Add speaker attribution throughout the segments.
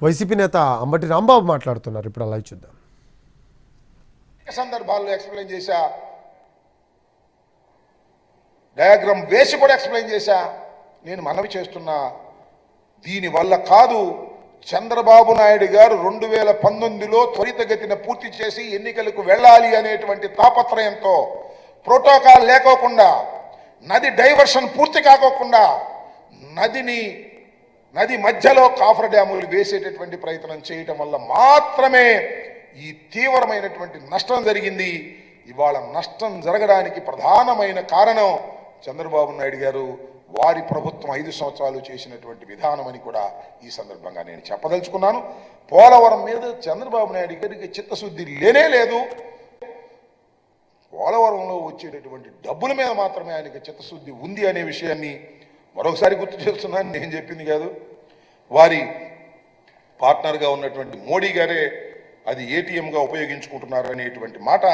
Speaker 1: YCP నేత అంబటి రాంబాబు మాట్లాడుతున్నారు. ఇప్పుడు అలా చూద్దాం.
Speaker 2: సందర్భాల్లో ఎక్స్ప్లెయిన్ చేశా, డయాగ్రామ్ వేసి కూడా ఎక్స్ప్లెయిన్ చేశా. నేను మనవి చేస్తున్నా, దీనివల్ల కాదు చంద్రబాబు నాయుడు గారు 2019లో త్వరితగతిన పూర్తి చేసి ఎన్నికలకు వెళ్ళాలి అనేటువంటి తాపత్రయంతో ప్రోటోకాల్ లేకోకుండా, నది డైవర్షన్ పూర్తి కాకోకుండా నది మధ్యలో కాఫర్ డ్యాములు వేసేటటువంటి ప్రయత్నం చేయటం వల్ల మాత్రమే ఈ తీవ్రమైనటువంటి నష్టం జరిగింది. ఇవాళ నష్టం జరగడానికి ప్రధానమైన కారణం చంద్రబాబు నాయుడు గారు, వారి ప్రభుత్వం 5 సంవత్సరాలు చేసినటువంటి విధానం అని కూడా ఈ సందర్భంగా నేను చెప్పదలుచుకున్నాను. పోలవరం మీద చంద్రబాబు నాయుడు గారికి చిత్తశుద్ధి లేనే లేదు. పోలవరంలో వచ్చేటటువంటి డబ్బుల మీద మాత్రమే ఆయనకి చిత్తశుద్ధి ఉంది అనే విషయాన్ని మరొకసారి గుర్తు చేస్తున్నాను. నేను చెప్పింది కాదు, వారి పార్ట్నర్గా ఉన్నటువంటి మోడీ గారే అది ఏటీఎంగా ఉపయోగించుకుంటున్నారు అనేటువంటి మాట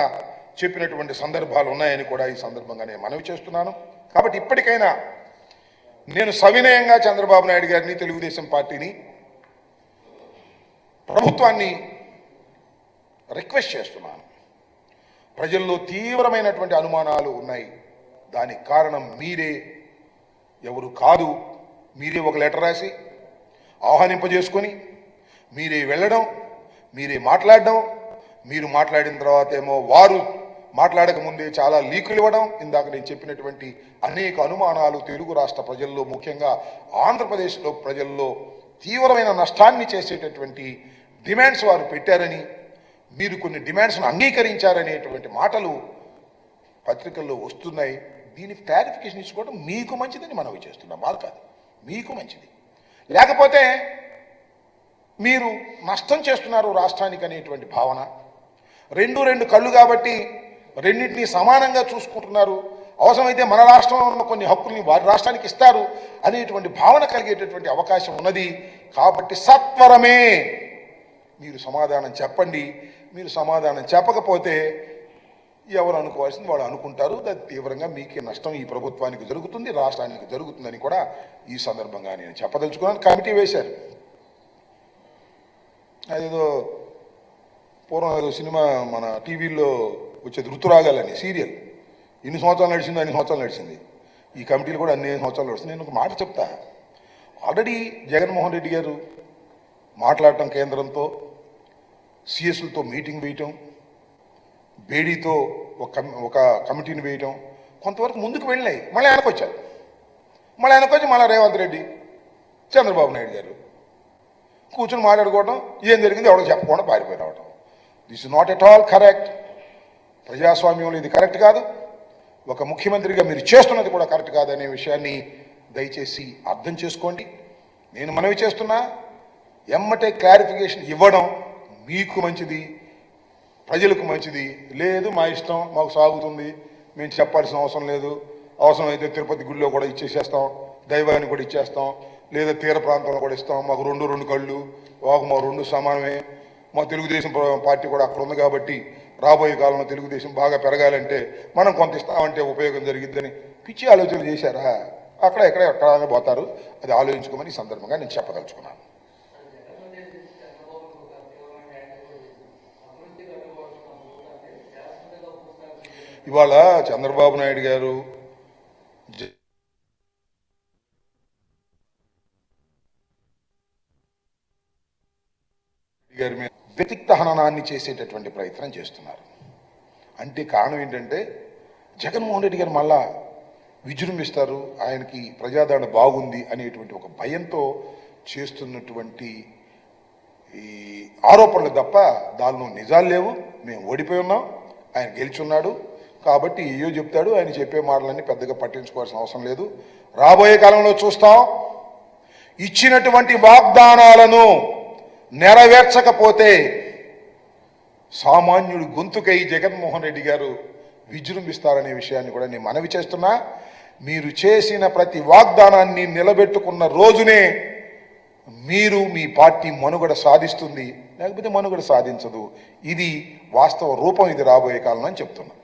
Speaker 2: చెప్పినటువంటి సందర్భాలు ఉన్నాయని కూడా ఈ సందర్భంగా నేను మనవి చేస్తున్నాను. కాబట్టి ఇప్పటికైనా నేను సవినయంగా చంద్రబాబు నాయుడు గారిని, తెలుగుదేశం పార్టీని, ప్రభుత్వాన్ని రిక్వెస్ట్ చేస్తున్నాను. ప్రజల్లో తీవ్రమైనటువంటి అనుమానాలు ఉన్నాయి. దానికి కారణం మీరే, ఎవరు కాదు. మీరే ఒక లెటర్ రాసి ఆహ్వానింపజేసుకొని మీరే వెళ్ళడం, మీరే మాట్లాడడం, మీరు మాట్లాడిన తర్వాత ఏమో వారు మాట్లాడక ముందే చాలా లీకులు ఇవ్వడం, ఇందాక నేను చెప్పినటువంటి అనేక అనుమానాలు తెలుగు రాష్ట్ర ప్రజల్లో, ముఖ్యంగా ఆంధ్రప్రదేశ్లో ప్రజల్లో తీవ్రమైన నష్టాన్ని చేసేటటువంటి డిమాండ్స్ వారు పెట్టారని, మీరు కొన్ని డిమాండ్స్ను అంగీకరించారనేటువంటి మాటలు పత్రికల్లో వస్తున్నాయి. దీనికి క్లారిఫికేషన్ ఇచ్చుకోవడం మీకు మంచిదని మనవి చేస్తున్నాం. మాకు కాదు, మీకు మంచిది. లేకపోతే మీరు నష్టం చేస్తున్నారు రాష్ట్రానికి అనేటువంటి భావన, రెండు కళ్ళు కాబట్టి రెండింటినీ సమానంగా చూసుకుంటున్నారు, అవసరమైతే మన రాష్ట్రంలో ఉన్న కొన్ని హక్కుల్ని వారి రాష్ట్రానికి ఇస్తారు అనేటువంటి భావన కలిగేటటువంటి అవకాశం ఉన్నది. కాబట్టి సత్వరమే మీరు సమాధానం చెప్పండి. మీరు సమాధానం చెప్పకపోతే ఎవరు అనుకోవాల్సింది వాళ్ళు అనుకుంటారు. అది తీవ్రంగా మీకే నష్టం ఈ ప్రభుత్వానికి జరుగుతుంది, రాష్ట్రానికి జరుగుతుందని కూడా ఈ సందర్భంగా నేను చెప్పదలుచుకున్నాను. కమిటీ వేశారు. అదేదో పూర్వం ఏదో సినిమా మన టీవీల్లో వచ్చేది ఋతురాగాలని సీరియల్, ఇన్ని సంవత్సరాలు నడిచింది, అన్ని సంవత్సరాలు నడిచింది. ఈ కమిటీలు కూడా అన్ని సంవత్సరాలు నడుస్తుంది. నేను ఒక మాట చెప్తా. ఆల్రెడీ జగన్మోహన్ రెడ్డి గారు మాట్లాడటం, కేంద్రంతో సిఎస్లతో మీటింగ్ వేయటం, బేడీతో ఒక కమిటీని వేయటం, కొంతవరకు ముందుకు వెళ్ళినాయి. మళ్ళీ వెనకొచ్చారు. మళ్ళీ రేవంత్ రెడ్డి, చంద్రబాబు నాయుడు గారు కూర్చొని మాట్లాడుకోవడం, ఏం జరిగింది ఎవరికి చెప్పకుండా పారిపోయి రావడం. This is not at all correct. ప్రజాస్వామ్యంలో ఇది కరెక్ట్ కాదు. ఒక ముఖ్యమంత్రిగా మీరు చేస్తున్నది కూడా కరెక్ట్ కాదు అనే విషయాన్ని దయచేసి అర్థం చేసుకోండి. నేను మనవి చేస్తున్నా, ఎమ్మటే క్లారిఫికేషన్ ఇవ్వడం మీకు మంచిది, ప్రజలకు మంచిది. లేదు మా ఇష్టం, మాకు సాగుతుంది, మేము చెప్పాల్సిన అవసరం లేదు, అవసరమైతే తిరుపతి గుడిలో కూడా ఇచ్చేసేస్తాం, దైవాన్ని కూడా ఇచ్చేస్తాం, లేదా తీర ప్రాంతంలో కూడా ఇస్తాం, మాకు రెండు కళ్ళు, మా రెండు సమానమే, మా తెలుగుదేశం పార్టీ కూడా అక్కడ ఉంది కాబట్టి రాబోయే కాలంలో తెలుగుదేశం బాగా పెరగాలంటే మనం కొంత ఇస్తామంటే ఉపయోగం జరిగిద్దని పిచ్చి ఆలోచనలు చేశారా? ఎక్కడ పోతారు. అది ఆలోచించుకోమని ఈ సందర్భంగా నేను చెప్పదలుచుకున్నాను. ఇవాళ చంద్రబాబు నాయుడు గారు గారి మీద వ్యతిక్త హననాన్ని చేసేటటువంటి ప్రయత్నం చేస్తున్నారు. అంటే కారణం ఏంటంటే జగన్మోహన్ రెడ్డి గారు మళ్ళా విజృంభిస్తారు, ఆయనకి ప్రజాదరణ బాగుంది అనేటువంటి ఒక భయంతో చేస్తున్నటువంటి ఈ ఆరోపణలు తప్ప దానిలో నిజాలు లేవు. మేము ఓడిపోయి ఉన్నాం, ఆయన గెలిచున్నాడు కాబట్టి ఏయో చెప్తాడు. ఆయన చెప్పే మాటలన్నీ పెద్దగా పట్టించుకోవాల్సిన అవసరం లేదు. రాబోయే కాలంలో చూస్తాం. ఇచ్చినటువంటి వాగ్దానాలను నెరవేర్చకపోతే సామాన్యుడు గొంతుకై జగన్మోహన్ రెడ్డి గారు విజృంభిస్తారనే విషయాన్ని కూడా నేను మనవి చేస్తున్నా. మీరు చేసిన ప్రతి వాగ్దానాన్ని నిలబెట్టుకున్న రోజునే మీరు, మీ పార్టీ మనుగడ సాధిస్తుంది, లేకపోతే మనుగడ సాధించదు. ఇది వాస్తవ రూపం, ఇది రాబోయే కాలం అని చెప్తున్నా.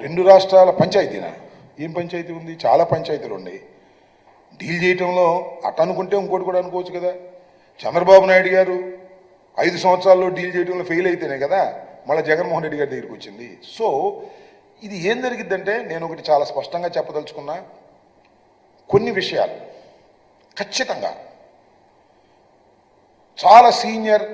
Speaker 2: రెండు రాష్ట్రాల పంచాయతీనా? ఏం పంచాయతీ ఉంది? చాలా పంచాయతీలు ఉన్నాయి. డీల్ చేయటంలో అట్ట అనుకుంటే ఇంకోటి కూడా అనుకోవచ్చు కదా. చంద్రబాబు నాయుడు గారు 5 సంవత్సరాల్లో డీల్ చేయడంలో ఫెయిల్ అయితేనే కదా మళ్ళీ జగన్మోహన్ రెడ్డి గారి దగ్గరికి వచ్చింది. సో ఇది ఏం జరిగిద్దంటే, నేను ఒకటి చాలా స్పష్టంగా చెప్పదలుచుకున్నా, కొన్ని విషయాలు ఖచ్చితంగా చాలా సీనియర్